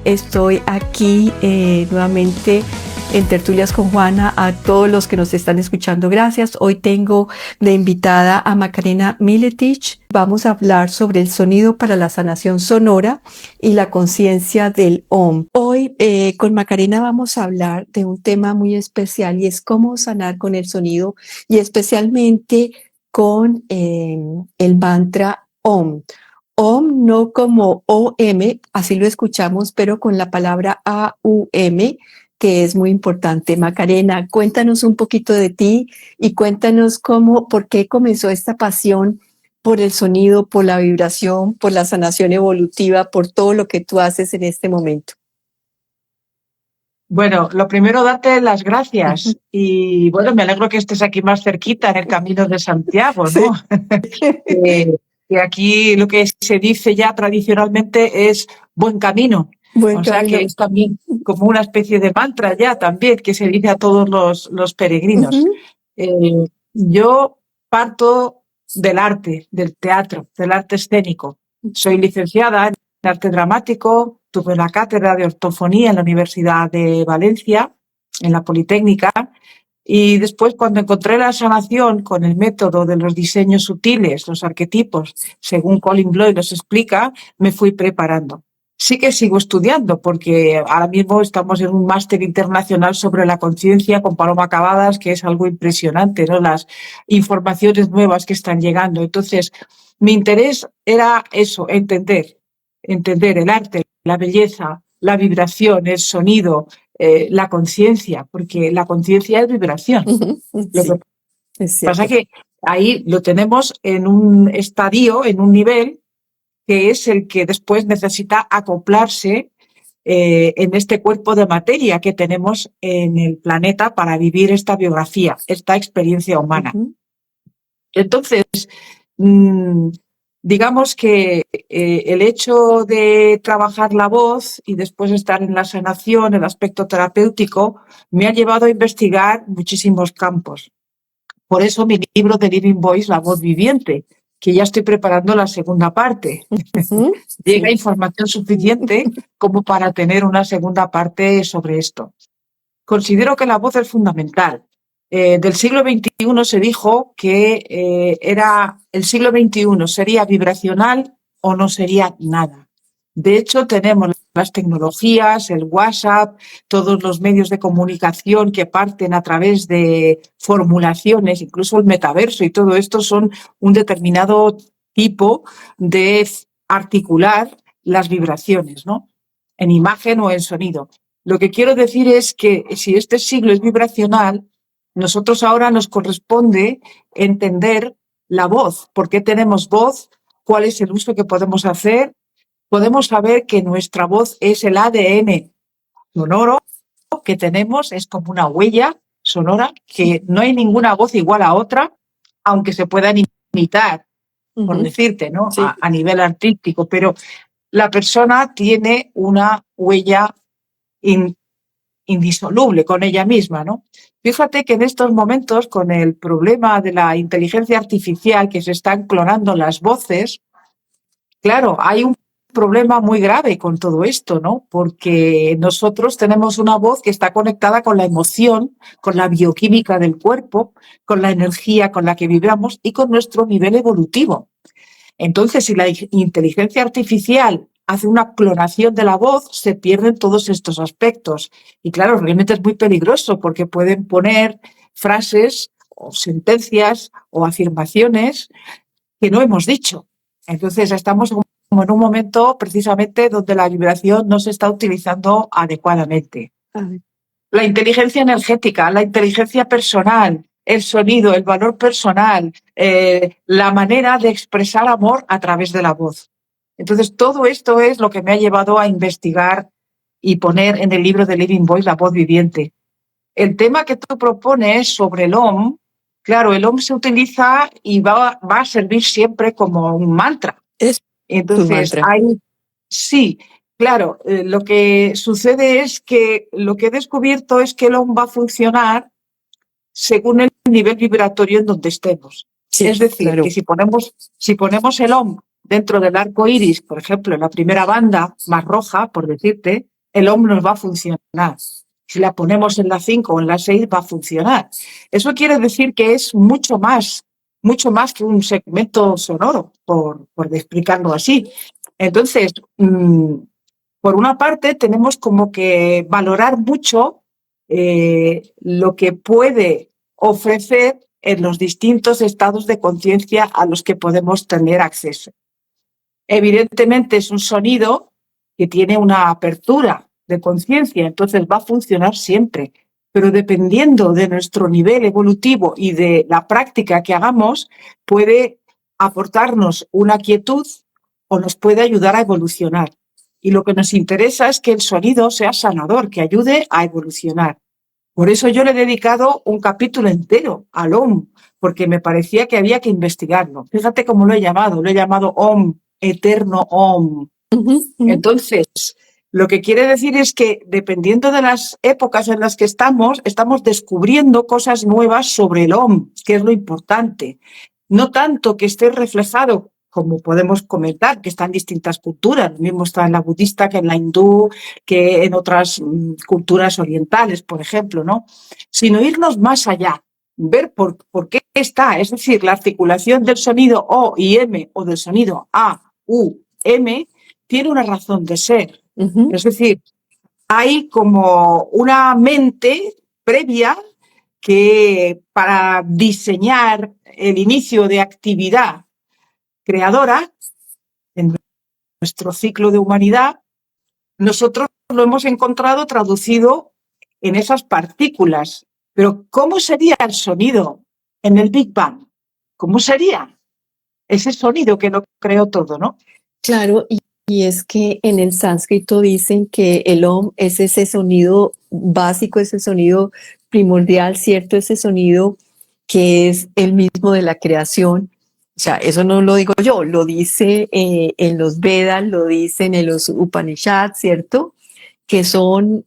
Estoy aquí nuevamente en Tertulias con Juana. A todos los que nos están escuchando, gracias. Hoy tengo de invitada a Macarena Miletich. Vamos a hablar sobre el sonido para la sanación sonora y la conciencia del OM. Hoy con Macarena vamos a hablar de un tema muy especial y es cómo sanar con el sonido y especialmente con el mantra OM. OM no como OM, así lo escuchamos, pero con la palabra AUM, que es muy importante. Macarena, cuéntanos un poquito de ti y cuéntanos por qué comenzó esta pasión por el sonido, por la vibración, por la sanación evolutiva, por todo lo que tú haces en este momento. Bueno, lo primero, darte las gracias. Y bueno, me alegro que estés aquí más cerquita en el Camino de Santiago, ¿no? Sí. Que aquí lo que se dice ya tradicionalmente es buen camino. Buen sea camino. que es también como una especie de mantra ya también que se dice a todos los peregrinos. Yo parto del arte, del teatro, del arte escénico. Soy licenciada en arte dramático, tuve la cátedra de ortofonía en la Universidad de Valencia, en la Politécnica, y después cuando encontré la sanación con el método de los diseños sutiles, los arquetipos, según Colin Bloy los explica, me fui preparando. Sí que sigo estudiando porque ahora mismo estamos en un máster internacional sobre la conciencia con Paloma Cavadas, que es algo impresionante, ¿no? Las informaciones nuevas que están llegando. Entonces, mi interés era eso, entender el arte, la belleza, la vibración, el sonido, la conciencia, porque la conciencia es vibración. Sí, Lo que pasa es que ahí lo tenemos en un estadio, en un nivel que es el que después necesita acoplarse en este cuerpo de materia que tenemos en el planeta para vivir esta biografía, esta experiencia humana. Entonces, digamos que el hecho de trabajar la voz y después estar en la sanación, el aspecto terapéutico, me ha llevado a investigar muchísimos campos. Por eso mi libro de Living Voice, La voz viviente, que ya estoy preparando la segunda parte. Llega información suficiente como para tener una segunda parte sobre esto. Considero que la voz es fundamental. Del siglo XXI se dijo que el siglo XXI sería vibracional o no sería nada. De hecho, tenemos las tecnologías, el WhatsApp, todos los medios de comunicación que parten a través de formulaciones, incluso el metaverso y todo esto son un determinado tipo de articular las vibraciones, ¿no? En imagen o en sonido. Lo que quiero decir es que si este siglo es vibracional, nosotros ahora nos corresponde entender la voz, por qué tenemos voz, cuál es el uso que podemos hacer. Podemos saber que nuestra voz es el ADN sonoro que tenemos, es como una huella sonora, que no hay ninguna voz igual a otra, aunque se puedan imitar, por decirte, ¿no? Sí. A nivel artístico, pero la persona tiene una huella indisoluble con ella misma, ¿no? Fíjate que en estos momentos, con el problema de la inteligencia artificial, que se están clonando las voces, claro, hay un problema muy grave con todo esto, ¿no? Porque nosotros tenemos una voz que está conectada con la emoción, con la bioquímica del cuerpo, con la energía con la que vibramos y con nuestro nivel evolutivo. Entonces, si la inteligencia artificial hace una clonación de la voz, se pierden todos estos aspectos. Y claro, realmente es muy peligroso porque pueden poner frases o sentencias o afirmaciones que no hemos dicho. Entonces, estamos como en un momento precisamente donde la vibración no se está utilizando adecuadamente. La inteligencia energética, la inteligencia personal, el sonido, el valor personal, la manera de expresar amor a través de la voz. Entonces, todo esto es lo que me ha llevado a investigar y poner en el libro de Living Voice, La voz viviente. El tema que tú propones sobre el OM, claro, el OM se utiliza y va a servir siempre como un mantra. Entonces, sí, claro, lo que sucede es que lo que he descubierto es que el OM va a funcionar según el nivel vibratorio en donde estemos. Sí, es decir, claro, que si ponemos el OM dentro del arco iris, por ejemplo, en la primera banda más roja, por decirte, el OM nos va a funcionar. Si la ponemos en la 5 o en la 6 va a funcionar. Eso quiere decir que es mucho más que un segmento sonoro, por explicarlo así. Entonces, por una parte, tenemos como que valorar mucho lo que puede ofrecer en los distintos estados de conciencia a los que podemos tener acceso. Evidentemente es un sonido que tiene una apertura de conciencia, entonces va a funcionar siempre, pero dependiendo de nuestro nivel evolutivo y de la práctica que hagamos, puede aportarnos una quietud o nos puede ayudar a evolucionar. Y lo que nos interesa es que el sonido sea sanador, que ayude a evolucionar. Por eso yo le he dedicado un capítulo entero al OM, porque me parecía que había que investigarlo. Fíjate cómo lo he llamado OM, eterno OM. Entonces, lo que quiere decir es que dependiendo de las épocas en las que estamos descubriendo cosas nuevas sobre el OM, que es lo importante. No tanto que esté reflejado, como podemos comentar, que está en distintas culturas, lo mismo está en la budista que en la hindú, que en otras culturas orientales, por ejemplo, ¿no? Sino irnos más allá, ver por qué está, es decir, la articulación del sonido O y M o del sonido A, U, M, tiene una razón de ser. Es decir, hay como una mente previa que para diseñar el inicio de actividad creadora en nuestro ciclo de humanidad, nosotros lo hemos encontrado traducido en esas partículas. Pero ¿cómo sería el sonido en el Big Bang? ¿Cómo sería ese sonido que lo creó todo, no? Claro, y es que en el sánscrito dicen que el Om es ese sonido básico, ese sonido primordial, ¿cierto? Ese sonido que es el mismo de la creación. O sea, eso no lo digo yo, lo dice en los Vedas, lo dicen en los Upanishads, ¿cierto? Que son,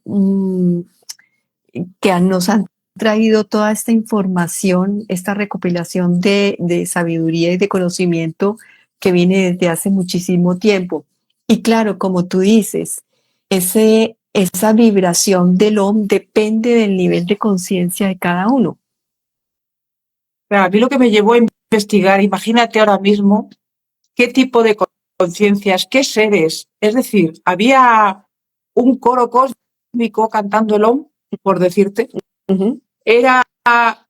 que nos han traído toda esta información, esta recopilación de sabiduría y de conocimiento que viene desde hace muchísimo tiempo. Y claro, como tú dices, esa vibración del OM depende del nivel de conciencia de cada uno. A mí lo que me llevó a investigar, imagínate ahora mismo, qué tipo de conciencias, qué seres. Es decir, había un coro cósmico cantando el OM, por decirte. Era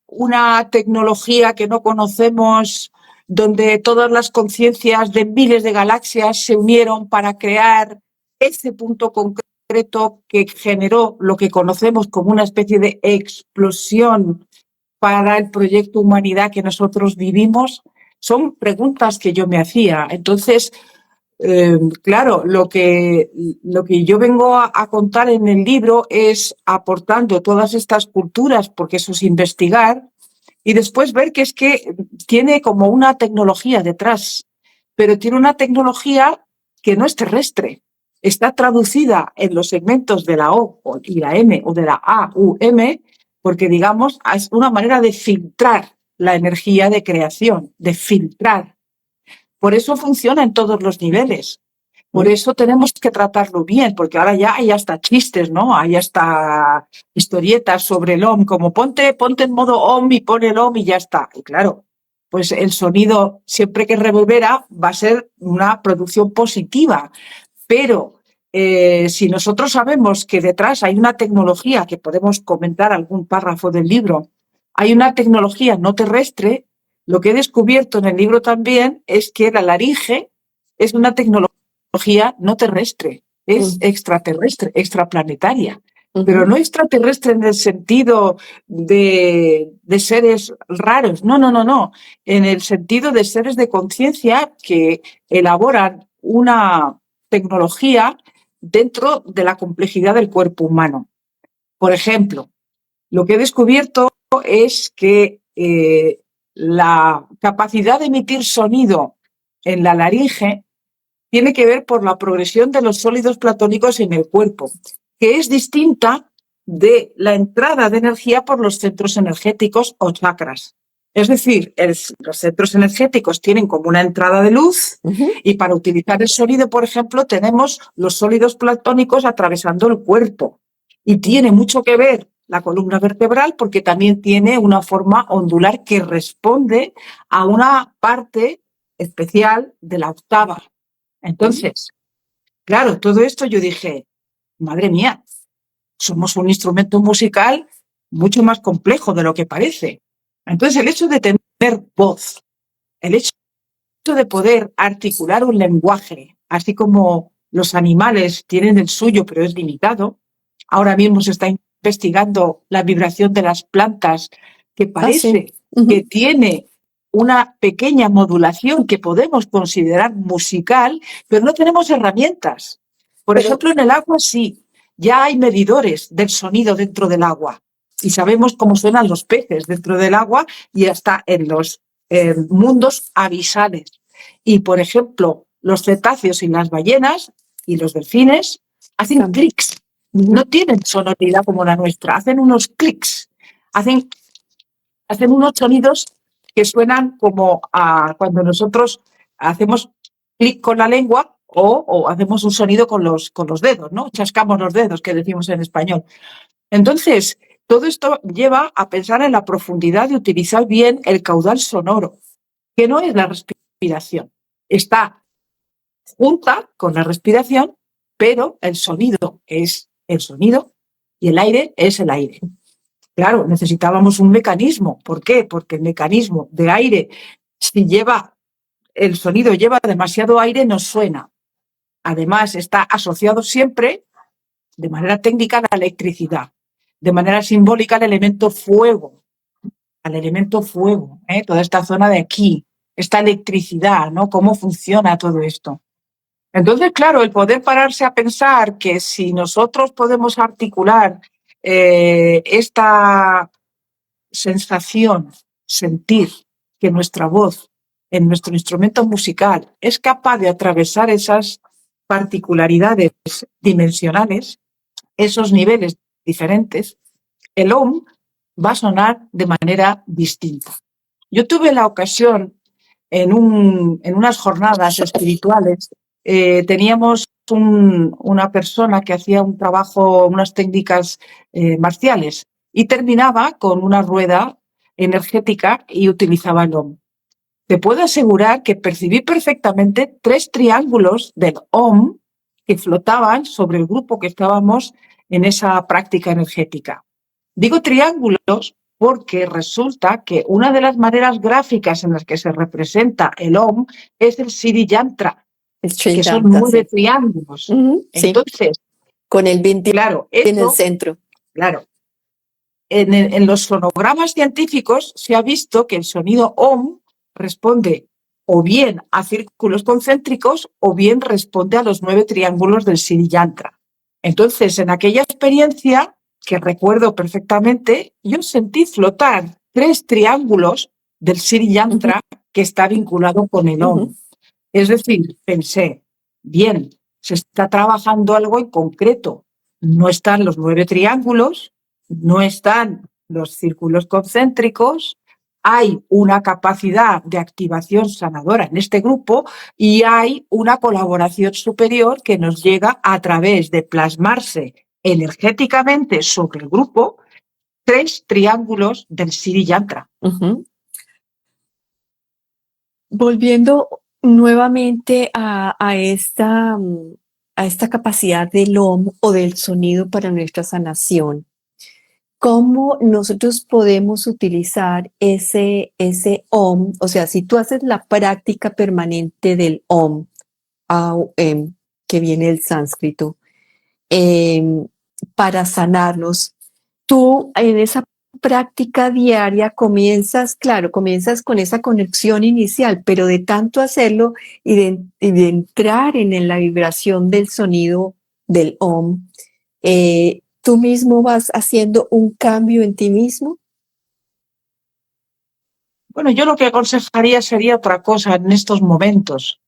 una tecnología que no conocemos, donde todas las conciencias de miles de galaxias se unieron para crear ese punto concreto que generó lo que conocemos como una especie de explosión para el proyecto humanidad que nosotros vivimos. Son preguntas que yo me hacía. Entonces, claro, lo que yo vengo a contar en el libro es aportando todas estas culturas, porque eso es investigar, y después ver que es que tiene como una tecnología detrás, pero tiene una tecnología que no es terrestre. Está traducida en los segmentos de la O y la M o de la A, U, M, porque, digamos, es una manera de filtrar la energía de creación, de filtrar. Por eso funciona en todos los niveles. Por eso tenemos que tratarlo bien, porque ahora ya hay hasta chistes, ¿no? Hay hasta historietas sobre el OM, como ponte en modo OM y pon el OM y ya está. Y claro, pues el sonido, siempre que reverbera, va a ser una producción positiva. Pero si nosotros sabemos que detrás hay una tecnología, que podemos comentar algún párrafo del libro, hay una tecnología no terrestre, lo que he descubierto en el libro también es que la laringe es una tecnología no terrestre, es extraterrestre, extraplanetaria, pero no extraterrestre en el sentido de seres raros, no, en el sentido de seres de conciencia que elaboran una tecnología dentro de la complejidad del cuerpo humano. Por ejemplo, lo que he descubierto es que la capacidad de emitir sonido en la laringe tiene que ver por la progresión de los sólidos platónicos en el cuerpo, que es distinta de la entrada de energía por los centros energéticos o chakras. Es decir, los centros energéticos tienen como una entrada de luz y para utilizar el sonido, por ejemplo, tenemos los sólidos platónicos atravesando el cuerpo. Y tiene mucho que ver la columna vertebral porque también tiene una forma ondular que responde a una parte especial de la octava. Entonces, claro, todo esto yo dije, madre mía, somos un instrumento musical mucho más complejo de lo que parece. Entonces, el hecho de tener voz, el hecho de poder articular un lenguaje, así como los animales tienen el suyo, pero es limitado. Ahora mismo se está investigando la vibración de las plantas, que parece que tiene una pequeña modulación que podemos considerar musical, pero no tenemos herramientas. Por ejemplo, en el agua sí, ya hay medidores del sonido dentro del agua y sabemos cómo suenan los peces dentro del agua y hasta en los mundos abisales. Y, por ejemplo, los cetáceos y las ballenas y los delfines hacen clics. No tienen sonoridad como la nuestra, hacen unos clics, hacen unos sonidos que suenan como cuando nosotros hacemos clic con la lengua o hacemos un sonido con los dedos, ¿no? Chascamos los dedos, que decimos en español. Entonces, todo esto lleva a pensar en la profundidad de utilizar bien el caudal sonoro, que no es la respiración. Está junta con la respiración, pero el sonido es el sonido y el aire es el aire. Claro, necesitábamos un mecanismo. ¿Por qué? Porque el mecanismo de aire, si el sonido lleva demasiado aire, no suena. Además, está asociado siempre, de manera técnica, a la electricidad. De manera simbólica, al elemento fuego. Toda esta zona de aquí, esta electricidad, ¿no? ¿Cómo funciona todo esto? Entonces, claro, el poder pararse a pensar que si nosotros podemos articular esta sensación, sentir que nuestra voz en nuestro instrumento musical es capaz de atravesar esas particularidades dimensionales, esos niveles diferentes, el OM va a sonar de manera distinta. Yo tuve la ocasión en unas jornadas espirituales, teníamos una persona que hacía un trabajo, unas técnicas marciales y terminaba con una rueda energética y utilizaba el OM. Te puedo asegurar que percibí perfectamente 3 triángulos del OM que flotaban sobre el grupo que estábamos en esa práctica energética. Digo triángulos porque resulta que una de las maneras gráficas en las que se representa el OM es el Siddhi Yantra, que son 9 triángulos. Entonces, con el 20 claro, en el centro. Claro. En los fonogramas científicos se ha visto que el sonido OM responde o bien a círculos concéntricos o bien responde a los 9 triángulos del Siddhi Yantra. Entonces, en aquella experiencia, que recuerdo perfectamente, yo sentí flotar 3 triángulos del Siddhi Yantra que está vinculado con el OM. Es decir, pensé, bien, se está trabajando algo en concreto. No están los 9 triángulos, no están los círculos concéntricos, hay una capacidad de activación sanadora en este grupo y hay una colaboración superior que nos llega a través de plasmarse energéticamente sobre el grupo 3 triángulos del Siddhi Yantra. Volviendo nuevamente a esta capacidad del OM o del sonido para nuestra sanación, ¿cómo nosotros podemos utilizar ese OM? O sea, si tú haces la práctica permanente del OM, AUM, que viene del sánscrito, para sanarnos, tú en esa práctica diaria comienzas con esa conexión inicial, pero de tanto hacerlo y de entrar en la vibración del sonido del OM, ¿tú mismo vas haciendo un cambio en ti mismo? Bueno, yo lo que aconsejaría sería otra cosa en estos momentos,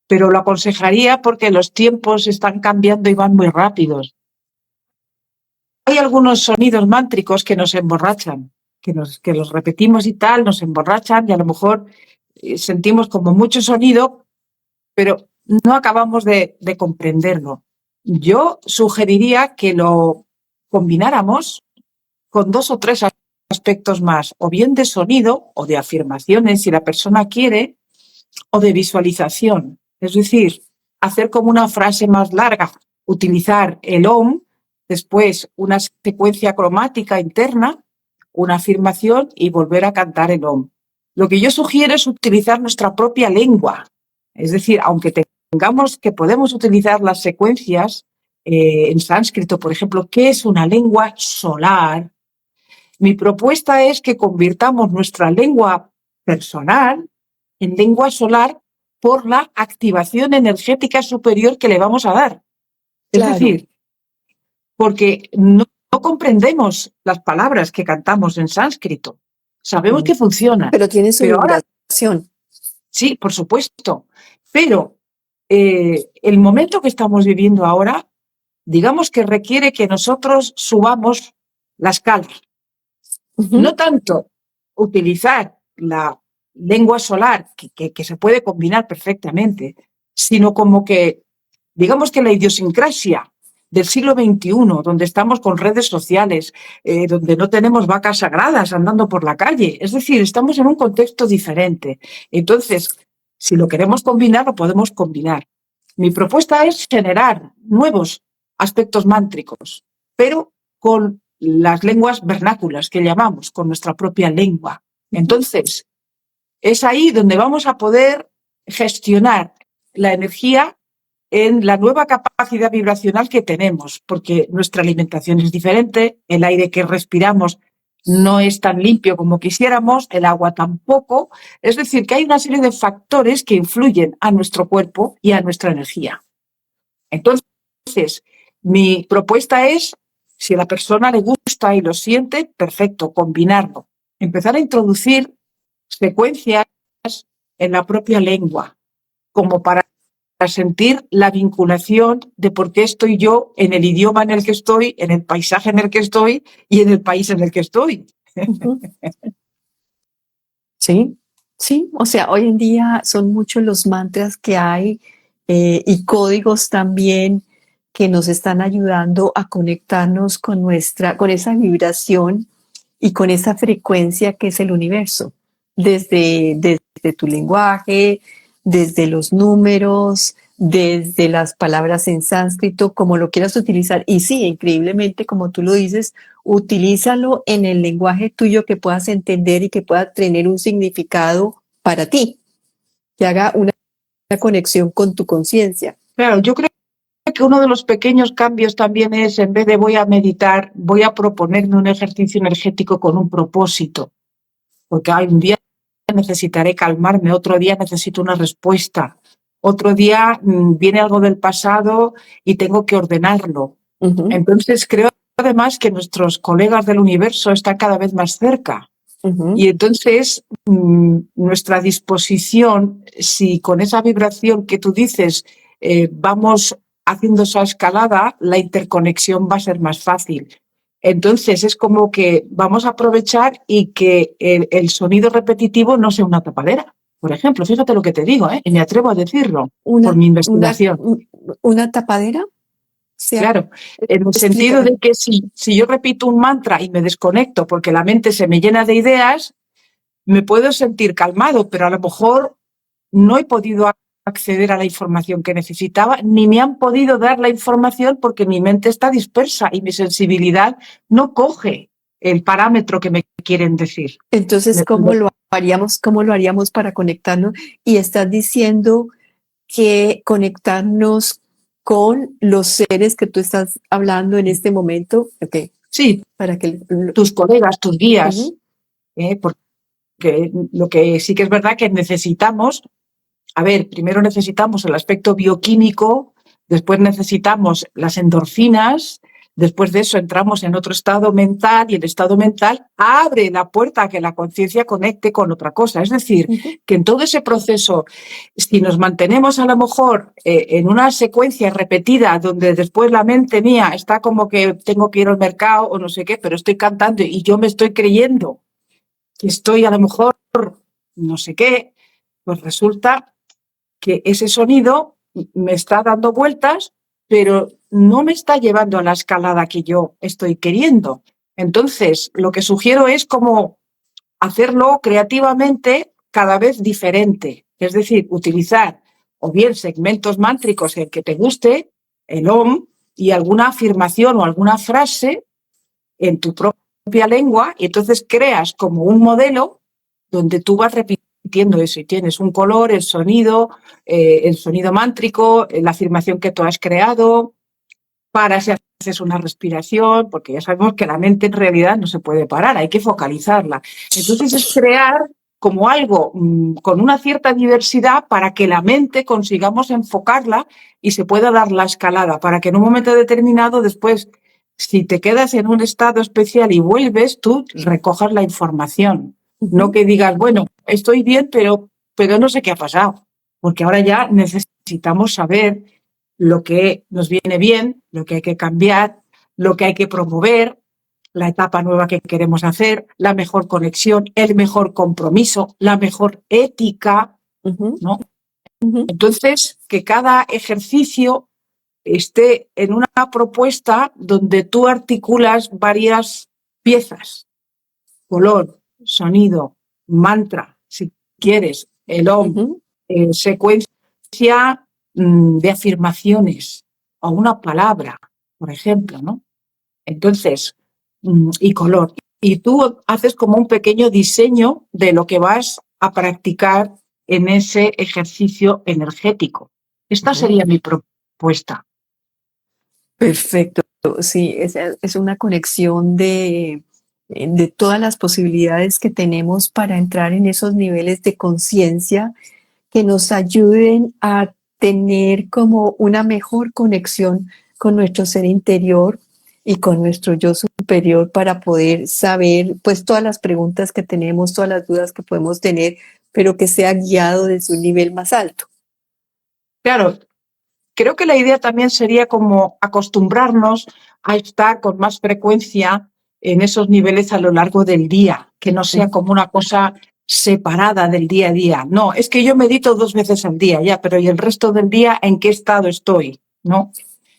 pero lo aconsejaría porque los tiempos están cambiando y van muy rápidos. Hay algunos sonidos mántricos que nos emborrachan. que los repetimos y tal, nos emborrachan y a lo mejor sentimos como mucho sonido, pero no acabamos de comprenderlo. Yo sugeriría que lo combináramos con 2 o 3 aspectos más, o bien de sonido o de afirmaciones si la persona quiere, o de visualización. Es decir, hacer como una frase más larga, utilizar el OM, después una secuencia cromática interna, una afirmación y volver a cantar el OM. Lo que yo sugiero es utilizar nuestra propia lengua. Es decir, aunque tengamos que podemos utilizar las secuencias en sánscrito, por ejemplo, ¿qué es una lengua solar? Mi propuesta es que convirtamos nuestra lengua personal en lengua solar por la activación energética superior que le vamos a dar. Claro. Es decir, porque no comprendemos las palabras que cantamos en sánscrito. Sabemos que funcionan. Pero tiene su vibración. Sí, por supuesto. Pero el momento que estamos viviendo ahora, digamos que requiere que nosotros subamos la escala. No tanto utilizar la lengua solar, que se puede combinar perfectamente, sino como que, digamos que la idiosincrasia del siglo XXI, donde estamos con redes sociales, donde no tenemos vacas sagradas andando por la calle, es decir, estamos en un contexto diferente. Entonces, si lo queremos combinar, lo podemos combinar. Mi propuesta es generar nuevos aspectos mántricos, pero con las lenguas vernáculas que llamamos, con nuestra propia lengua. Entonces, es ahí donde vamos a poder gestionar la energía en la nueva capacidad vibracional que tenemos, porque nuestra alimentación es diferente, el aire que respiramos no es tan limpio como quisiéramos, el agua tampoco. Es decir, que hay una serie de factores que influyen a nuestro cuerpo y a nuestra energía. Entonces, mi propuesta es, si a la persona le gusta y lo siente, perfecto, combinarlo. Empezar a introducir secuencias en la propia lengua, como para sentir la vinculación de por qué estoy yo en el idioma en el que estoy, en el paisaje en el que estoy y en el país en el que estoy. Sí, sí, o sea, hoy en día son muchos los mantras que hay y códigos también que nos están ayudando a conectarnos con con esa vibración y con esa frecuencia que es el universo, desde tu lenguaje, desde los números, desde las palabras en sánscrito, como lo quieras utilizar. Y sí, increíblemente, como tú lo dices, utilízalo en el lenguaje tuyo que puedas entender y que pueda tener un significado para ti, que haga una conexión con tu conciencia. Claro, yo creo que uno de los pequeños cambios también es, en vez de voy a meditar, voy a proponerme un ejercicio energético con un propósito. Porque un día necesitaré calmarme, otro día necesito una respuesta, otro día viene algo del pasado y tengo que ordenarlo. Entonces creo además que nuestros colegas del universo están cada vez más cerca. Y entonces nuestra disposición, si con esa vibración que tú dices vamos haciendo esa escalada, la interconexión va a ser más fácil. Entonces es como que vamos a aprovechar y que el sonido repetitivo no sea una tapadera. Por ejemplo, fíjate lo que te digo, y me atrevo a decirlo por mi investigación. ¿Una tapadera? Claro, en el sentido de que si yo repito un mantra y me desconecto porque la mente se me llena de ideas, me puedo sentir calmado, pero a lo mejor no he podido acceder a la información que necesitaba, ni me han podido dar la información porque mi mente está dispersa y mi sensibilidad no coge el parámetro que me quieren decir. Entonces, ¿cómo lo haríamos para conectarnos? Y estás diciendo que conectarnos con los seres que tú estás hablando en este momento. Okay. Sí, para que tus colegas, tus guías, porque lo que sí que es verdad que necesitamos, primero necesitamos el aspecto bioquímico, después necesitamos las endorfinas, después de eso entramos en otro estado mental y el estado mental abre la puerta a que la conciencia conecte con otra cosa. Es decir, que en todo ese proceso, si nos mantenemos a lo mejor en una secuencia repetida donde después la mente mía está como que tengo que ir al mercado o no sé qué, pero estoy cantando y yo me estoy creyendo que estoy a lo mejor no sé qué, pues resulta que ese sonido me está dando vueltas, pero no me está llevando a la escalada que yo estoy queriendo. Entonces, lo que sugiero es como hacerlo creativamente cada vez diferente. Es decir, utilizar o bien segmentos mántricos el que te guste, el OM, y alguna afirmación o alguna frase en tu propia lengua, y entonces creas como un modelo donde tú vas repitiendo eso y tienes un color, el sonido mántrico, la afirmación que tú has creado, para si haces una respiración, porque ya sabemos que la mente en realidad no se puede parar, hay que focalizarla. Entonces es crear como algo con una cierta diversidad para que la mente consigamos enfocarla y se pueda dar la escalada, para que en un momento determinado después, si te quedas en un estado especial y vuelves, tú recojas la información. No que digas, bueno, estoy bien, pero no sé qué ha pasado, porque ahora ya necesitamos saber lo que nos viene bien, lo que hay que cambiar, lo que hay que promover, la etapa nueva que queremos hacer, la mejor conexión, el mejor compromiso, la mejor ética, ¿no? Entonces, que cada ejercicio esté en una propuesta donde tú articulas varias piezas, color, sonido, mantra, si quieres, el OM, secuencia de afirmaciones o una palabra, por ejemplo, ¿no? Entonces, y color. Y tú haces como un pequeño diseño de lo que vas a practicar en ese ejercicio energético. Esta sería mi propuesta. Perfecto. Sí, es una conexión de todas las posibilidades que tenemos para entrar en esos niveles de conciencia que nos ayuden a tener como una mejor conexión con nuestro ser interior y con nuestro yo superior para poder saber pues todas las preguntas que tenemos, todas las dudas que podemos tener, pero que sea guiado desde un nivel más alto. Claro, creo que la idea también sería como acostumbrarnos a estar con más frecuencia en esos niveles a lo largo del día, que no sea como una cosa separada del día a día. No, es que yo medito 2 veces al día, ya, pero ¿y el resto del día en qué estado estoy? ¿No?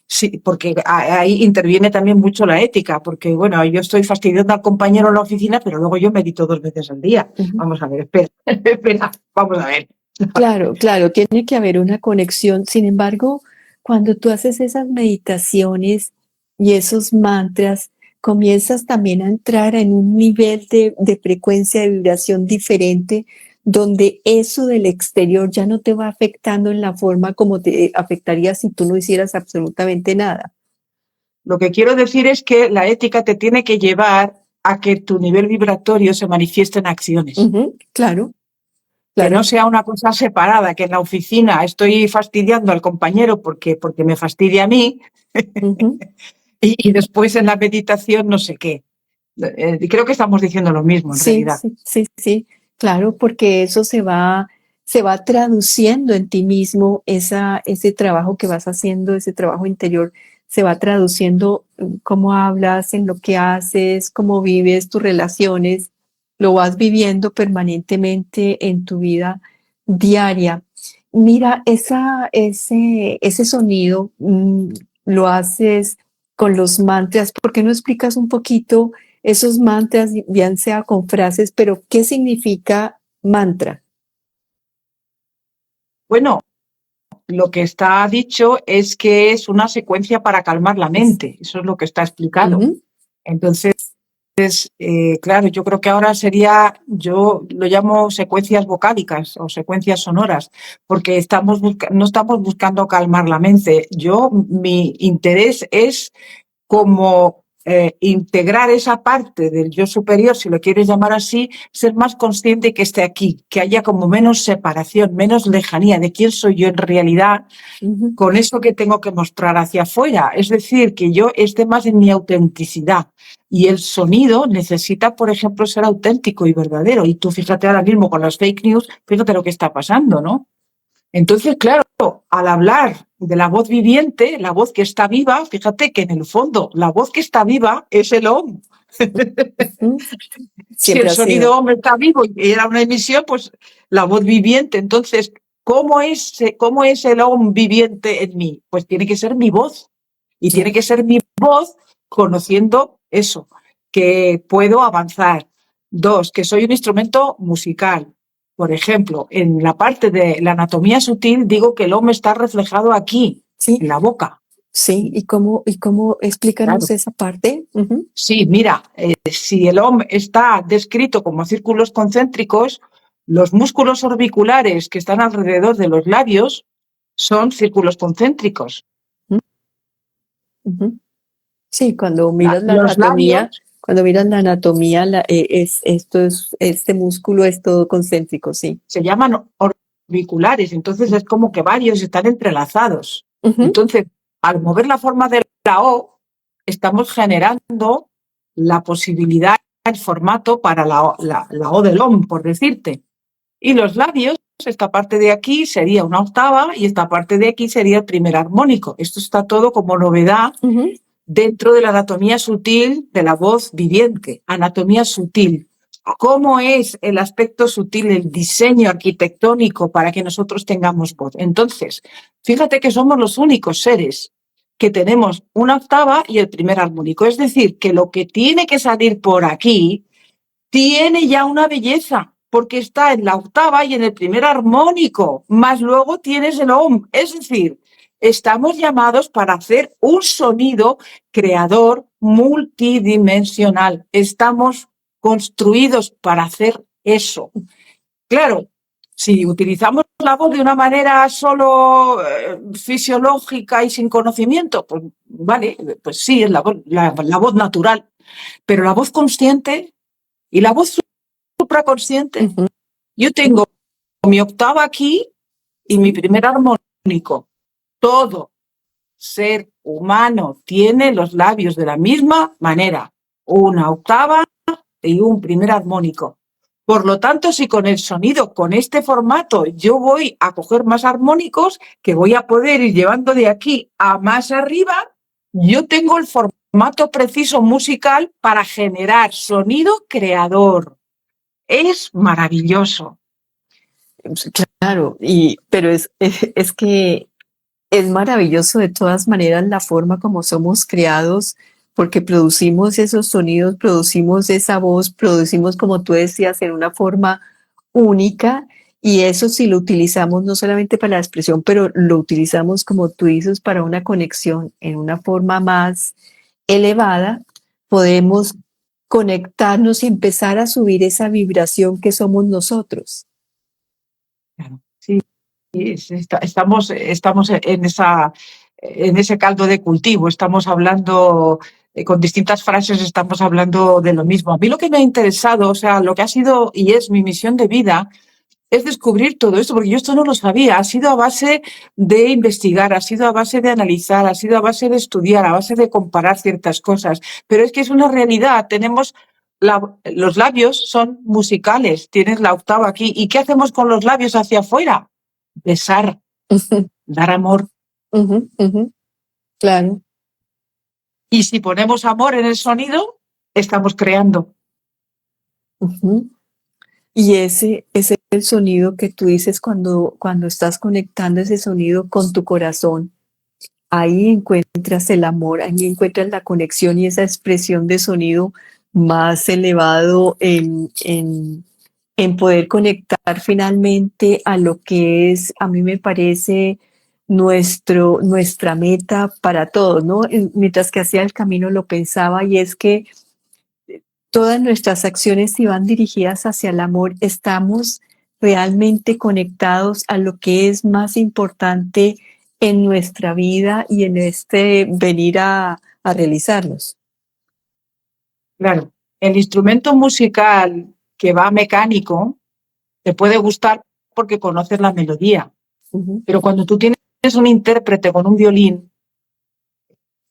Sí, porque ahí interviene también mucho la ética, porque bueno, yo estoy fastidiando al compañero en la oficina, pero luego yo medito 2 veces al día. Vamos a ver, espera, espera, vamos a ver. Claro, claro, tiene que haber una conexión. Sin embargo, cuando tú haces esas meditaciones y esos mantras, comienzas también a entrar en un nivel de frecuencia de vibración diferente, donde eso del exterior ya no te va afectando en la forma como te afectaría si tú no hicieras absolutamente nada. Lo que quiero decir es que la ética te tiene que llevar a que tu nivel vibratorio se manifieste en acciones. Claro. Que no sea una cosa separada, que en la oficina estoy fastidiando al compañero porque me fastidia a mí y después en la meditación no sé qué. Creo que estamos diciendo lo mismo en realidad. Sí, claro, porque eso se va traduciendo en ti mismo, ese trabajo que vas haciendo, ese trabajo interior, se va traduciendo en cómo hablas, en lo que haces, cómo vives tus relaciones, lo vas viviendo permanentemente en tu vida diaria. Mira, ese sonido lo haces con los mantras. ¿Por qué no explicas un poquito esos mantras, bien sea con frases, pero qué significa mantra? Bueno, lo que está dicho es que es una secuencia para calmar la mente. Eso es lo que está explicado. Entonces, claro, yo creo que ahora yo lo llamo secuencias vocálicas o secuencias sonoras, porque no estamos buscando calmar la mente. Mi interés es como integrar esa parte del yo superior, si lo quieres llamar así, ser más consciente que esté aquí, que haya como menos separación, menos lejanía de quién soy yo en realidad con eso que tengo que mostrar hacia afuera. Es decir, que yo esté más en mi autenticidad. Y el sonido necesita, por ejemplo, ser auténtico y verdadero. Y tú fíjate ahora mismo con las fake news, fíjate lo que está pasando, ¿no? Entonces, claro, al hablar de la voz viviente, la voz que está viva, fíjate que en el fondo la voz que está viva es el OM. Ujú. Si Siempre el ha sonido sido. OM está vivo y era una emisión, pues la voz viviente. Entonces, cómo es el OM viviente en mí? Pues tiene que ser mi voz. Y Ya. tiene que ser mi voz conociendo eso, que puedo avanzar. Dos, que soy un instrumento musical. Por ejemplo, en la parte de la anatomía sutil digo que el OM está reflejado aquí, Sí, en la boca. sí. ¿Y cómo explícanos Claro. esa parte? Ujú. Sí, mira, si el OM está descrito como círculos concéntricos, los músculos orbiculares que están alrededor de los labios son círculos concéntricos. Ujú. Sí, cuando miras la Los anatomía, labios, este músculo es todo concéntrico, sí. se llaman orbiculares, entonces es como que varios están entrelazados. Ujú, Entonces, al mover la forma de la O, estamos generando la posibilidad, el formato para la O del OM, por decirte. Y los labios, esta parte de aquí sería una octava y esta parte de aquí sería el primer armónico. Esto está todo como novedad ujú. dentro de la anatomía sutil de la voz viviente. Anatomía sutil. ¿Cómo es el aspecto sutil, el diseño arquitectónico para que nosotros tengamos voz? Entonces, fíjate que somos los únicos seres que tenemos una octava y el primer armónico. Es decir, que lo que tiene que salir por aquí tiene ya una belleza, porque está en la octava y en el primer armónico, más luego tienes el OM. Es decir, estamos llamados para hacer un sonido creador multidimensional. Estamos construidos para hacer eso. Claro, si utilizamos la voz de una manera solo fisiológica y sin conocimiento, pues vale, pues sí, es la voz natural, pero la voz consciente y la voz supraconsciente. Ujú. Yo tengo mi octava aquí y mi primer armónico. Todo ser humano tiene los labios de la misma manera, una octava y un primer armónico. Por lo tanto, si con el sonido, con este formato, yo voy a coger más armónicos que voy a poder ir llevando de aquí a más arriba, yo tengo el formato preciso musical para generar sonido creador. Es maravilloso. Claro, pero es que es maravilloso de todas maneras la forma como somos creados, porque producimos esos sonidos, producimos esa voz, producimos, como tú decías, en una forma única, y eso sí lo utilizamos no solamente para la expresión, pero lo utilizamos, como tú dices, para una conexión en una forma más elevada, podemos conectarnos y empezar a subir esa vibración que somos nosotros. Claro, sí, estamos en ese caldo de cultivo, estamos hablando con distintas frases, estamos hablando de lo mismo. A mí lo que me ha interesado, o sea, lo que ha sido y es mi misión de vida, es descubrir todo esto, porque yo esto no lo sabía. Ha sido a base de investigar, ha sido a base de analizar, ha sido a base de estudiar, a base de comparar ciertas cosas. Pero es que es una realidad. Tenemos los labios son musicales, tienes la octava aquí. ¿Y qué hacemos con los labios hacia afuera? Besar, Ujú, dar amor. ujú, ujú. Claro. Y si ponemos amor en el sonido, estamos creando. Ujú. Y ese es el sonido que tú dices cuando estás conectando ese sonido con tu corazón. Ahí encuentras el amor, ahí encuentras la conexión y esa expresión de sonido más elevado en poder conectar finalmente a lo que es, a mí me parece, nuestra meta para todos, ¿no? Mientras que hacía el camino lo pensaba, y es que todas nuestras acciones, si van dirigidas hacia el amor, estamos realmente conectados a lo que es más importante en nuestra vida y en este venir a realizarnos. Claro, el instrumento musical que va mecánico te puede gustar porque conoces la melodía. Ujú, Pero cuando tú tienes un intérprete con un violín,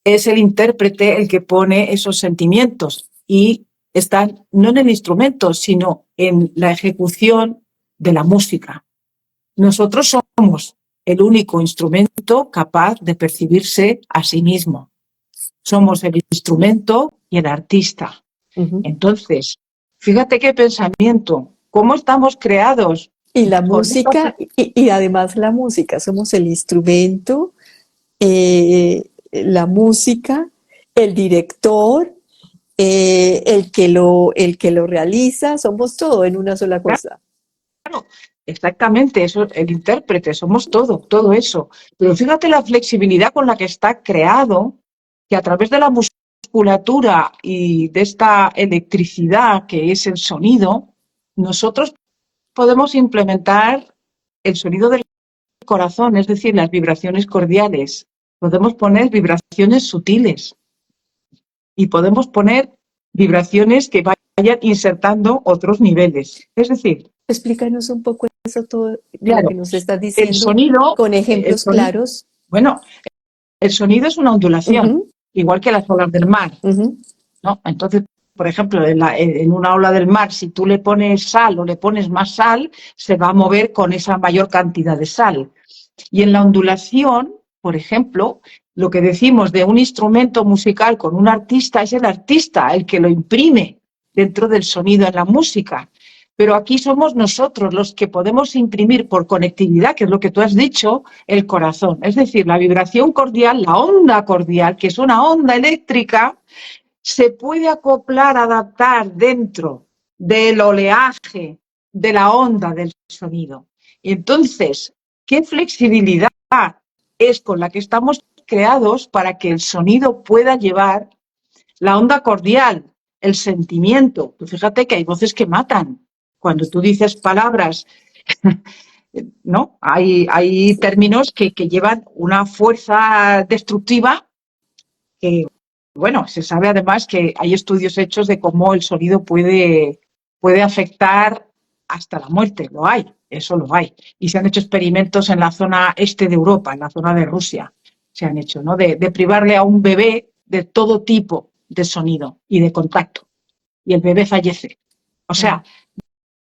es el intérprete el que pone esos sentimientos y están no en el instrumento, sino en la ejecución de la música. Nosotros somos el único instrumento capaz de percibirse a sí mismo. Somos el instrumento y el artista. Ujú. Entonces, fíjate qué pensamiento, cómo estamos creados. Y la Con esta música, y además la música, somos el instrumento, la música, el director, el que lo realiza, somos todo en una sola cosa. Claro, exactamente, eso, el intérprete, somos todo eso. Pero fíjate la flexibilidad con la que está creado, que a través de la musculatura y de esta electricidad que es el sonido, nosotros podemos implementar el sonido del corazón, es decir, las vibraciones cordiales. Podemos poner vibraciones sutiles y podemos poner vibraciones que vayan insertando otros niveles. Es decir, Explícanos un poco eso todo de lo que claro, nos estás el diciendo sonido, con el ejemplos sonido, claros. bueno, el sonido es una ondulación, Ujú, igual que las olas del mar, ujú, ¿no? Entonces, por ejemplo, en una ola del mar, si tú le pones sal o le pones más sal, se va a mover con esa mayor cantidad de sal. Y en la ondulación, por ejemplo, lo que decimos de un instrumento musical con un artista es el artista el que lo imprime dentro del sonido en la música. Pero aquí somos nosotros los que podemos imprimir por conectividad, que es lo que tú has dicho, el corazón. Es decir, la vibración cordial, la onda cordial, que es una onda eléctrica, se puede acoplar, adaptar dentro del oleaje de la onda del sonido. Entonces, ¿qué flexibilidad es con la que estamos creados para que el sonido pueda llevar la onda cordial, el sentimiento? Tú fíjate que hay voces que matan. Cuando tú dices palabras, ¿no? Hay términos que llevan una fuerza destructiva que, bueno, se sabe además que hay estudios hechos de cómo el sonido puede afectar hasta la muerte. Lo hay, eso lo hay. Y se han hecho experimentos en la zona este de Europa, en la zona de Rusia. Se han hecho, ¿no? De privarle a un bebé de todo tipo de sonido y de contacto. Y el bebé fallece. O sea,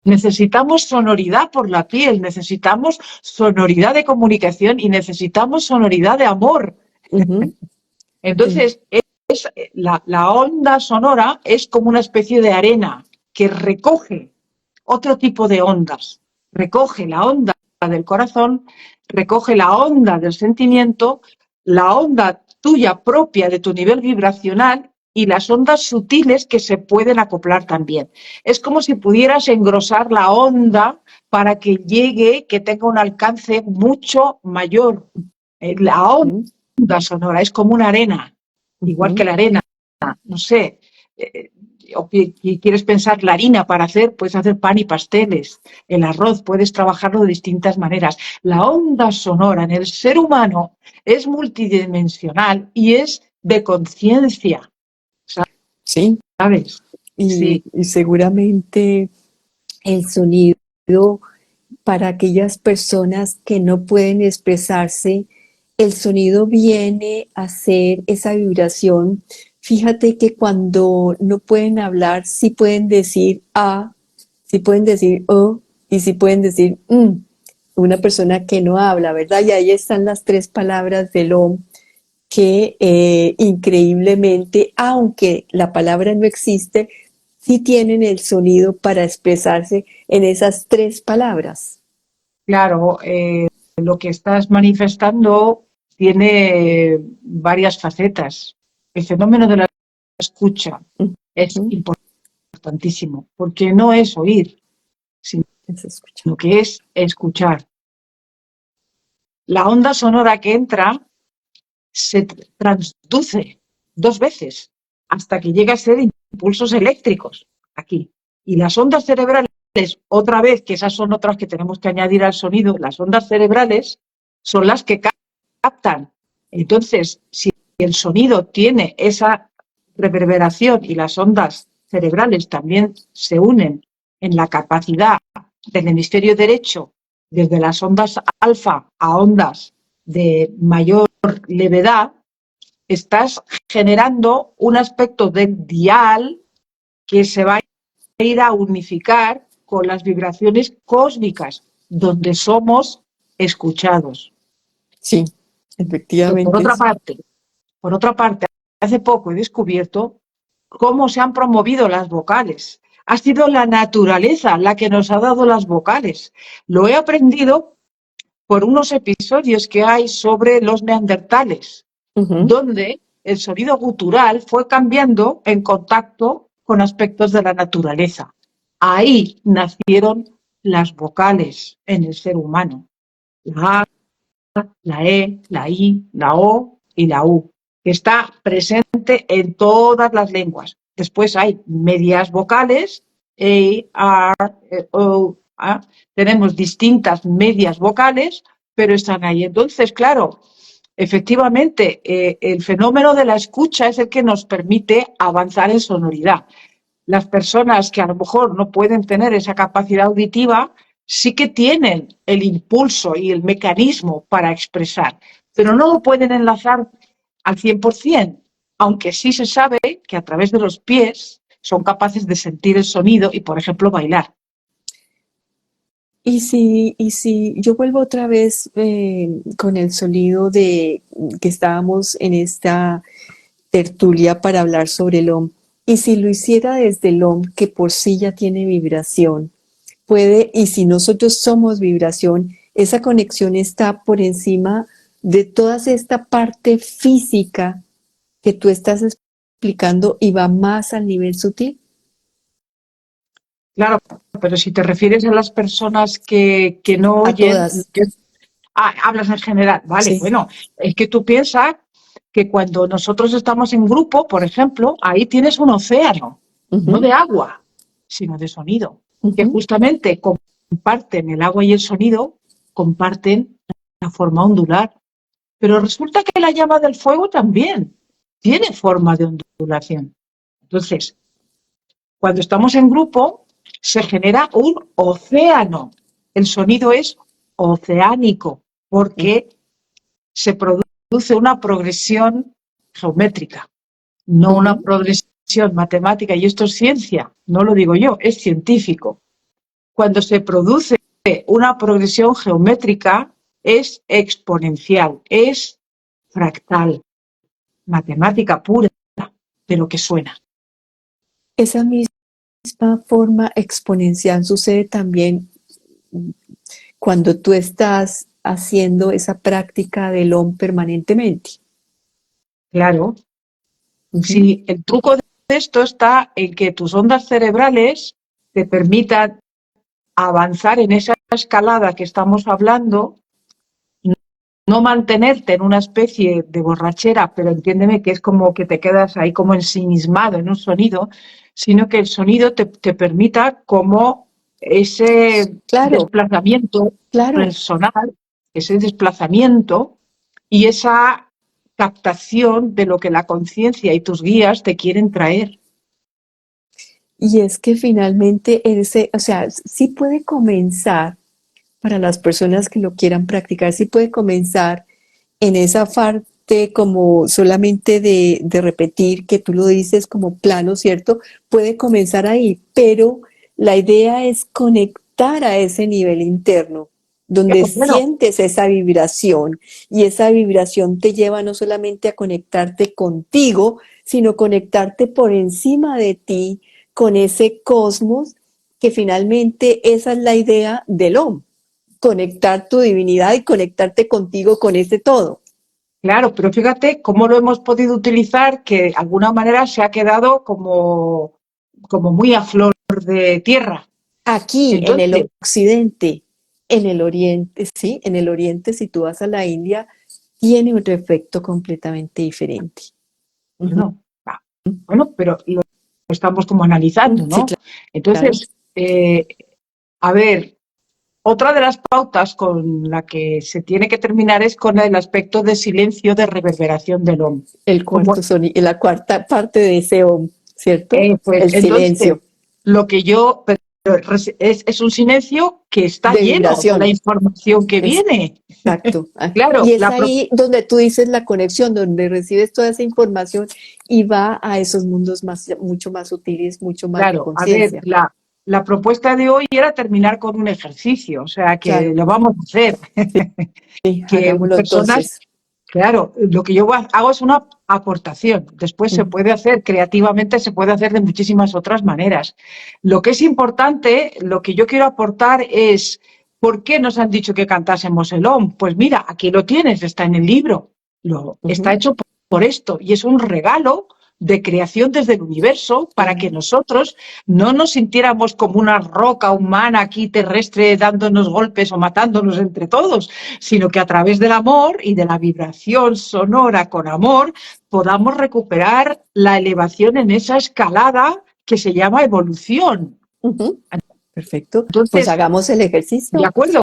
necesitamos sonoridad por la piel, necesitamos sonoridad de comunicación y necesitamos sonoridad de amor. ujú, sí, Entonces, la onda sonora es como una especie de arena que recoge otro tipo de ondas. Recoge la onda del corazón, recoge la onda del sentimiento, la onda tuya propia de tu nivel vibracional y las ondas sutiles que se pueden acoplar también. Es como si pudieras engrosar la onda para que llegue, que tenga un alcance mucho mayor. La ujú, onda sonora es como una arena, igual que ujú, la arena, no sé, o quieres pensar la harina para hacer, puedes hacer pan y pasteles, el arroz, puedes trabajarlo de distintas maneras. La onda sonora en el ser humano es multidimensional y es de conciencia, sí. ¿sabes? Sí, Y seguramente el sonido para aquellas personas que no pueden expresarse, el sonido viene a ser esa vibración. Fíjate que cuando no pueden hablar, sí pueden decir a, sí pueden decir o y sí pueden decir una persona que no habla, ¿verdad? Y ahí están las tres palabras del o que increíblemente, aunque la palabra no existe, sí tienen el sonido para expresarse en esas tres palabras. claro, lo que estás manifestando tiene varias facetas. El fenómeno de la escucha es Ujú, importantísimo, porque no es oír, sino se escucha. que es escuchar. La onda sonora que entra se transduce dos veces hasta que llega a ser impulsos eléctricos aquí. Y las ondas cerebrales, otra vez, que esas son otras que tenemos que añadir al sonido, las ondas cerebrales son las que captan. Entonces, si el sonido tiene esa reverberación y las ondas cerebrales también se unen en la capacidad del hemisferio derecho, desde las ondas alfa a ondas de mayor levedad, estás generando un aspecto del dial que se va a ir a unificar con las vibraciones cósmicas, donde somos escuchados. Sí, Pero efectivamente. por otra parte, hace poco he descubierto cómo se han promovido las vocales. Ha sido la naturaleza la que nos ha dado las vocales. Lo he aprendido por unos episodios que hay sobre los neandertales, donde el sonido gutural fue cambiando en contacto con aspectos de la naturaleza. Ahí nacieron las vocales en el ser humano. La A, la E, la I, la O y la U, que está presente en todas las lenguas. Después hay medias vocales, A, R, O, A. Tenemos distintas medias vocales, pero están ahí. Entonces, claro, efectivamente, el fenómeno de la escucha es el que nos permite avanzar en sonoridad. Las personas que a lo mejor no pueden tener esa capacidad auditiva sí que tienen el impulso y el mecanismo para expresar, pero no lo pueden enlazar al 100%, aunque sí se sabe que a través de los pies son capaces de sentir el sonido y, por ejemplo, bailar. Y si yo vuelvo otra vez con el sonido de que estábamos en esta tertulia para hablar sobre el OM, y si lo hiciera desde el OM, que por sí ya tiene vibración, puede, y si nosotros somos vibración, esa conexión está por encima de toda esta parte física que tú estás explicando y va más al nivel sutil. Claro, pero si te refieres a las personas que no A oyen, todas. hablas en general, vale, Sí. bueno, es que tú piensas que cuando nosotros estamos en grupo, por ejemplo, ahí tienes un océano, no de agua, sino de sonido, que justamente comparten el agua y el sonido, comparten la forma ondular. Pero resulta que la llama del fuego también tiene forma de ondulación. Entonces, cuando estamos en grupo, se genera un océano. El sonido es oceánico porque se produce una progresión geométrica, no una progresión matemática. Y esto es ciencia, no lo digo yo, es científico. Cuando se produce una progresión geométrica, es exponencial, es fractal, matemática pura, pero que suena. Esa misma forma exponencial sucede también cuando tú estás haciendo esa práctica del OM permanentemente. Claro. Sí, el truco de esto está en que tus ondas cerebrales te permitan avanzar en esa escalada que estamos hablando, no mantenerte en una especie de borrachera, pero entiéndeme que es como que te quedas ahí como ensimismado en un sonido, sino que el sonido te permita como ese desplazamiento personal, ese desplazamiento y esa captación de lo que la conciencia y tus guías te quieren traer. Y es que finalmente sí puede comenzar, para las personas que lo quieran practicar, sí puede comenzar en esa parte como solamente de repetir, que tú lo dices como plano, ¿cierto? Puede comenzar ahí, pero la idea es conectar a ese nivel interno, donde sientes esa vibración, y esa vibración te lleva no solamente a conectarte contigo, sino conectarte por encima de ti, con ese cosmos, que finalmente esa es la idea del OM, conectar tu divinidad y conectarte contigo con ese todo. Claro, pero fíjate cómo lo hemos podido utilizar, que de alguna manera se ha quedado como muy a flor de tierra. Aquí, entonces, en el occidente, en el oriente, sí, en el oriente, si tú vas a la India, tiene otro efecto completamente diferente. Bueno, pero lo estamos como analizando, ¿no? Sí, claro. Entonces, a ver, otra de las pautas con la que se tiene que terminar es con el aspecto de silencio, de reverberación del OM. El cuarto sonido, la cuarta parte de ese OM, ¿cierto? Pues, el silencio. Lo que yo... Es un silencio que está lleno de la información que viene. Exacto. Claro, y es ahí donde tú dices la conexión, donde recibes toda esa información y va a esos mundos mucho más sutiles, mucho más de conciencia. A ver, la propuesta de hoy era terminar con un ejercicio, o sea que lo vamos a hacer. Sí, que hagámoslo personas, entonces. Claro, lo que yo hago es una aportación. Después se puede hacer creativamente, se puede hacer de muchísimas otras maneras. Lo que es importante, lo que yo quiero aportar es, ¿por qué nos han dicho que cantásemos el OM? Pues mira, aquí lo tienes, está en el libro. Está hecho por esto y es un regalo de creación desde el universo para que nosotros no nos sintiéramos como una roca humana aquí terrestre dándonos golpes o matándonos entre todos, sino que a través del amor y de la vibración sonora con amor podamos recuperar la elevación en esa escalada que se llama evolución. Perfecto. Entonces, pues hagamos el ejercicio. De acuerdo.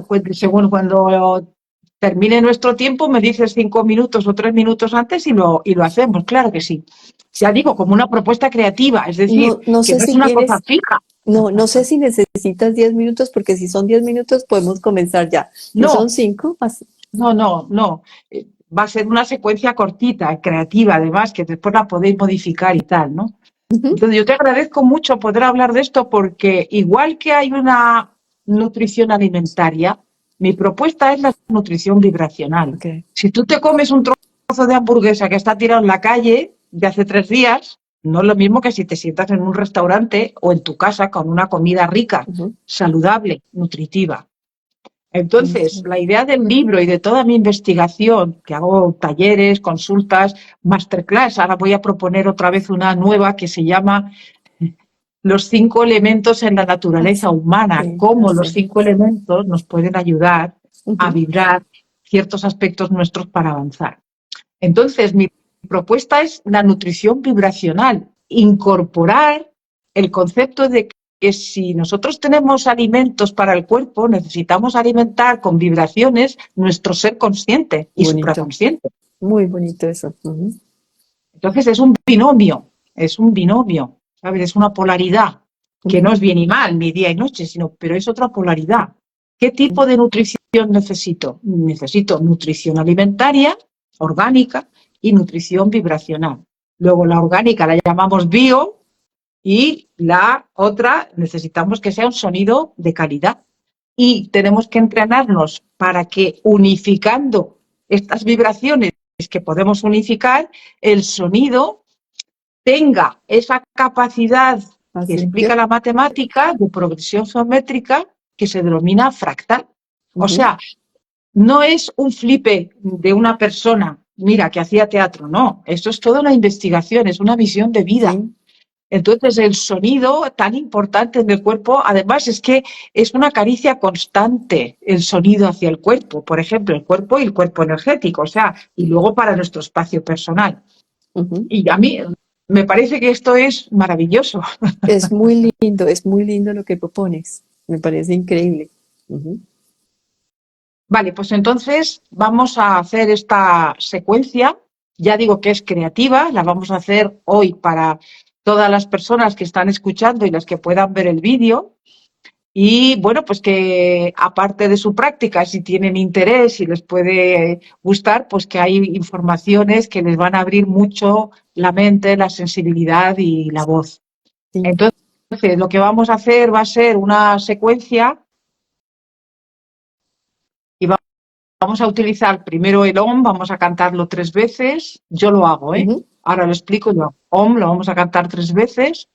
Pues según cuando termine nuestro tiempo, me dices 5 minutos o 3 minutos antes y lo hacemos, claro que sí. Ya digo, como una propuesta creativa, es decir, No que sé no es si una quieres, cosa fija. no sé si necesitas 10 minutos, porque si son 10 minutos podemos comenzar ya. Si No. son 5, No. Va a ser una secuencia cortita, creativa, además, que después la podéis modificar y tal, ¿no? Entonces, yo te agradezco mucho poder hablar de esto porque igual que hay una nutrición alimentaria, mi propuesta es la nutrición vibracional. Okay. Si tú te comes un trozo de hamburguesa que está tirado en la calle de hace 3 días, no es lo mismo que si te sientas en un restaurante o en tu casa con una comida rica, saludable, nutritiva. Entonces, la idea del libro y de toda mi investigación, que hago talleres, consultas, masterclass, ahora voy a proponer otra vez una nueva que se llama Los 5 elementos en la naturaleza humana, cómo los 5 elementos nos pueden ayudar a vibrar ciertos aspectos nuestros para avanzar. Entonces, mi propuesta es la nutrición vibracional, incorporar el concepto de que si nosotros tenemos alimentos para el cuerpo, necesitamos alimentar con vibraciones nuestro ser consciente y supraconsciente. Muy bonito eso. Entonces es un binomio, ¿sabes? Es una polaridad, que no es bien y mal, ni día y noche, pero es otra polaridad. ¿Qué tipo de nutrición necesito? Necesito nutrición alimentaria, orgánica, y nutrición vibracional. Luego la orgánica la llamamos bio, y la otra necesitamos que sea un sonido de calidad. Y tenemos que entrenarnos para que unificando estas vibraciones que podemos unificar, el sonido tenga esa capacidad que explica la matemática de progresión geométrica que se denomina fractal. O sea, no es un flipe de una persona, mira, que hacía teatro, no. Esto es toda una investigación, es una visión de vida. Entonces, el sonido tan importante en el cuerpo, además es que es una caricia constante el sonido hacia el cuerpo, por ejemplo, el cuerpo y el cuerpo energético, o sea, y luego para nuestro espacio personal. Y a mí me parece que esto es maravilloso. Es muy lindo lo que propones, me parece increíble. Vale, pues entonces vamos a hacer esta secuencia, ya digo que es creativa, la vamos a hacer hoy para todas las personas que están escuchando y las que puedan ver el vídeo. Y bueno, pues que aparte de su práctica, si tienen interés y les puede gustar, pues que hay informaciones que les van a abrir mucho la mente, la sensibilidad y la voz. Entonces, lo que vamos a hacer va a ser una secuencia y vamos a utilizar primero el OM, vamos a cantarlo 3 veces. Yo lo hago, ¿eh? Ahora lo explico yo. OM lo vamos a cantar 3 veces.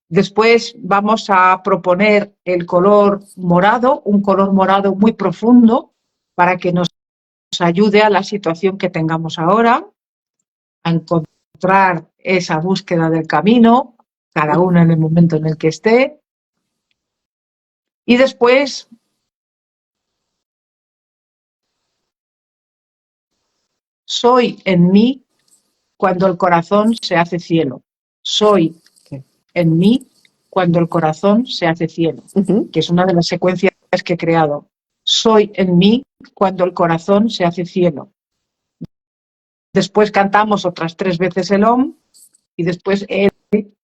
Después vamos a proponer el color morado, un color morado muy profundo para que nos ayude a la situación que tengamos ahora, a encontrar esa búsqueda del camino, cada uno en el momento en el que esté. Y después soy en mí cuando el corazón se hace cielo. Soy en mí cuando el corazón se hace cielo, que es una de las secuencias que he creado. Soy en mí cuando el corazón se hace cielo. Después cantamos otras 3 veces el OM y después el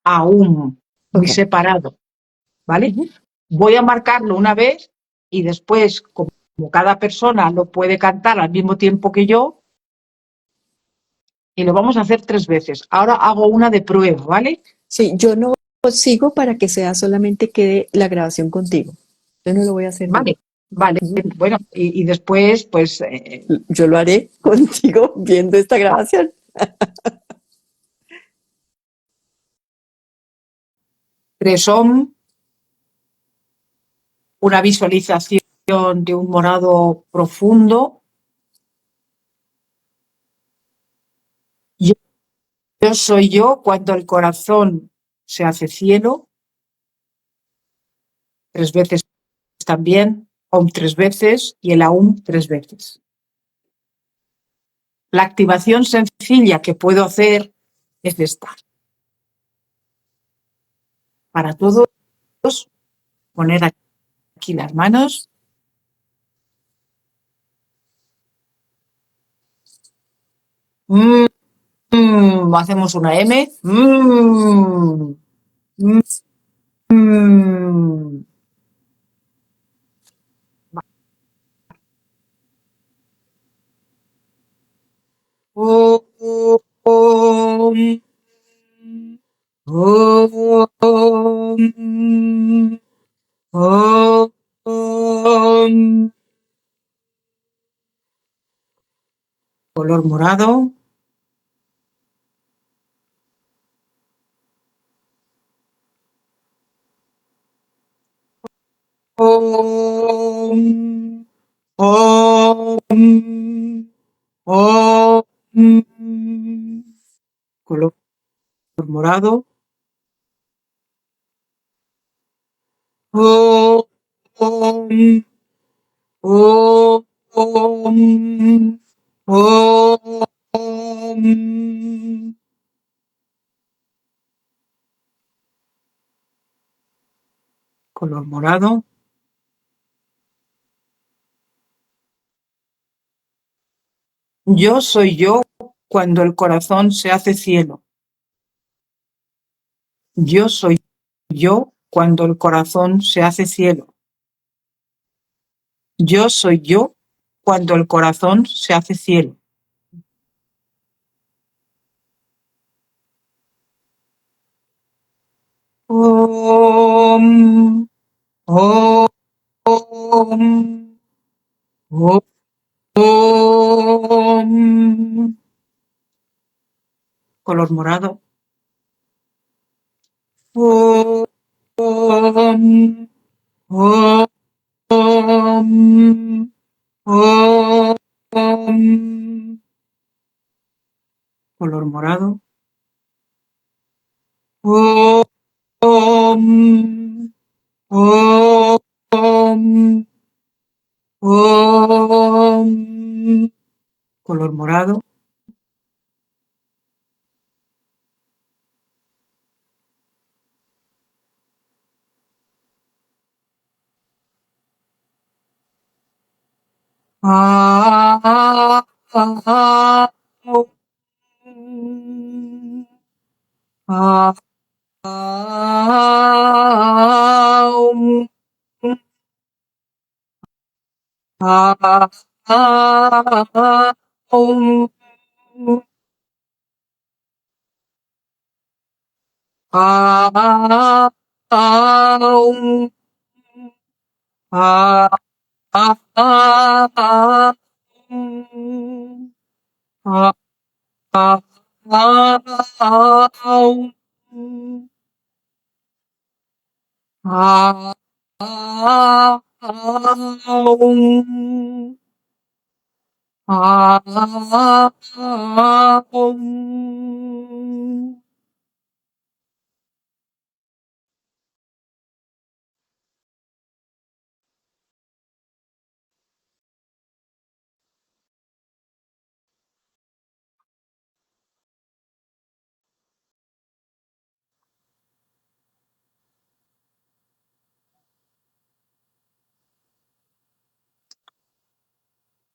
AUM, muy separado, ¿vale? Voy a marcarlo una vez y después, como cada persona lo puede cantar al mismo tiempo que yo, y lo vamos a hacer 3 veces. Ahora hago una de prueba, ¿vale? Sí, yo no sigo para que sea solamente quede la grabación contigo. Yo no lo voy a hacer. Vale. Vale, bueno, y después, pues, Yo lo haré contigo viendo esta grabación. Cresón, una visualización de un morado profundo. Yo soy yo cuando el corazón se hace cielo, 3 veces también, Om 3 veces y el Aum 3 veces. La activación sencilla que puedo hacer es esta. Para todos, poner aquí las manos. Hacemos una M. Color morado. Color morado. Color morado. Yo soy yo cuando el corazón se hace cielo. Yo soy yo cuando el corazón se hace cielo. Yo soy yo cuando el corazón se hace cielo. Om, om, om, om. Color morado. Om, om, om, om. Color morado. Om, om, om. Color morado.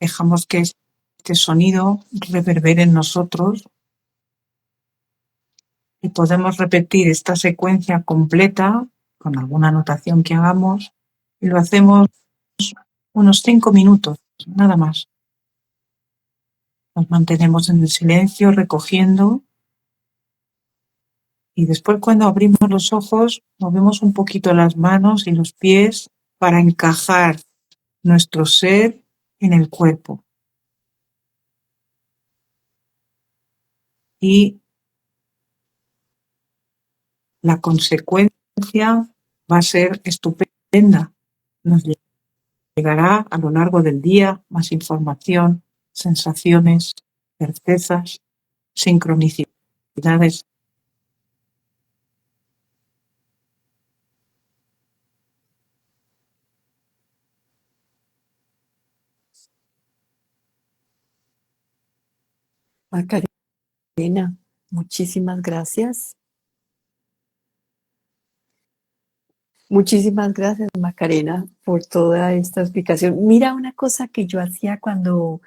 Dejamos que este sonido reverbere en nosotros y podemos repetir esta secuencia completa con alguna anotación que hagamos y lo hacemos unos 5 minutos, nada más. Nos mantenemos en el silencio recogiendo y después cuando abrimos los ojos movemos un poquito las manos y los pies para encajar nuestro ser en el cuerpo. Y la consecuencia va a ser estupenda. Nos llegará a lo largo del día más información, sensaciones, certezas, sincronicidades. Macarena, muchísimas gracias. Muchísimas gracias, Macarena, por toda esta explicación. Mira, una cosa que yo hacía cuando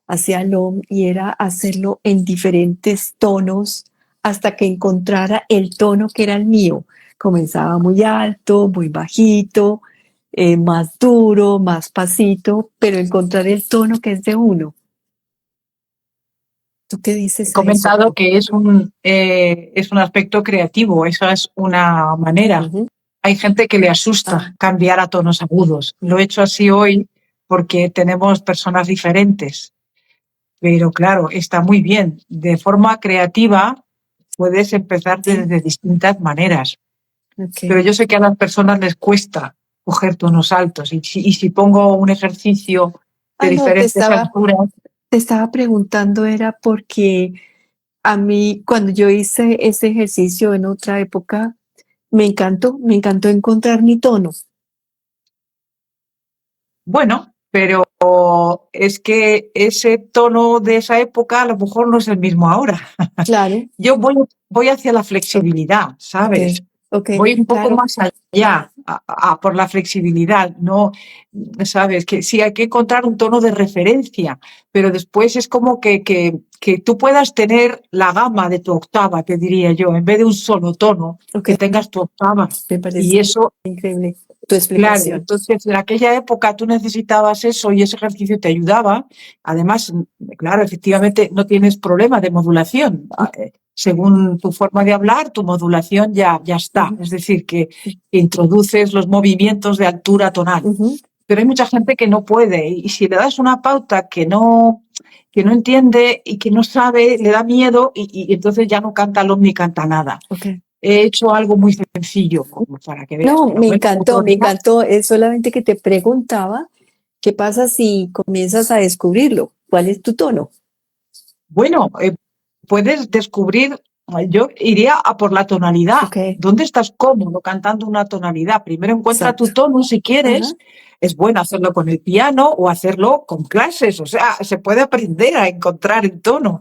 hacía LOM y era hacerlo en diferentes tonos hasta que encontrara el tono que era el mío. Comenzaba muy alto, muy bajito, más duro, más pasito, pero encontrar el tono que es de uno. ¿Tú qué dices He a comentado eso? que es un aspecto creativo, esa es una manera. Ujú. Hay gente que le asusta cambiar a tonos agudos. Lo he hecho así hoy porque tenemos personas diferentes. Pero claro, está muy bien. De forma creativa puedes empezar desde distintas maneras. Okay. Pero yo sé que a las personas les cuesta coger tonos altos. Y si pongo un ejercicio de No, diferentes alturas, te estaba preguntando era porque a mí cuando yo hice ese ejercicio en otra época, me encantó encontrar mi tono. bueno, pero es que ese tono de esa época a lo mejor no es el mismo ahora. Claro. Yo voy hacia la flexibilidad, ¿sabes? Okay. Voy un poco Claro. más allá por la flexibilidad, no, sabes, que sí hay que encontrar un tono de referencia, pero después es como que tú puedas tener la gama de tu octava, te diría yo, en vez de un solo tono, Okay. que tengas tu octava. Me parece Y eso, increíble tu claro, explicación. entonces en aquella época tú necesitabas eso y ese ejercicio te ayudaba. Además, claro, efectivamente no tienes problema de modulación. Según tu forma de hablar, tu modulación ya está. Es decir, que introduces los movimientos de altura tonal. Pero hay mucha gente que no puede y si le das una pauta que no entiende y que no sabe, le da miedo y entonces ya no canta LOM ni canta nada. Okay. He hecho algo muy sencillo como para que veas. No, me encantó. Es solamente que te preguntaba, ¿qué pasa si comienzas a descubrirlo? ¿Cuál es tu tono? Bueno, puedes descubrir, yo iría a por la tonalidad. Okay. ¿Dónde estás cómodo cantando una tonalidad? Primero encuentra tu tono si quieres. Es bueno hacerlo con el piano o hacerlo con clases. O sea, se puede aprender a encontrar el tono.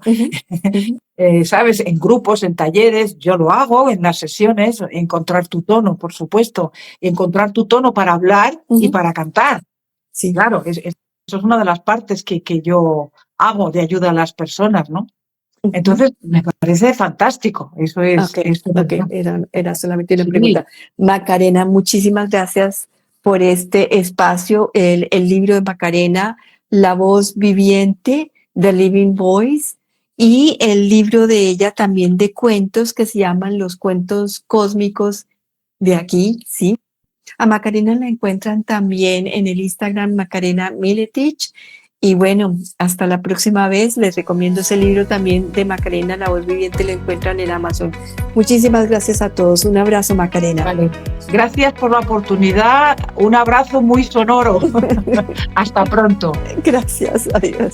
¿Sabes? En grupos, en talleres, yo lo hago, en las sesiones, encontrar tu tono, por supuesto. Encontrar tu tono para hablar y para cantar. Sí. Claro, eso es una de las partes que yo hago de ayuda a las personas, ¿no? Entonces, me parece fantástico. Eso es. Okay. Era solamente una pregunta. Macarena, muchísimas gracias por este espacio. El libro de Macarena, La voz viviente, The Living Voice, y el libro de ella también de cuentos que se llaman Los cuentos cósmicos de aquí, ¿sí? A Macarena la encuentran también en el Instagram Macarena Miletich. Y bueno, hasta la próxima vez. Les recomiendo ese libro también de Macarena, La voz viviente, lo encuentran en Amazon. Muchísimas gracias a todos. Un abrazo, Macarena. Vale. Gracias por la oportunidad. Un abrazo muy sonoro. Hasta pronto. Gracias. Adiós.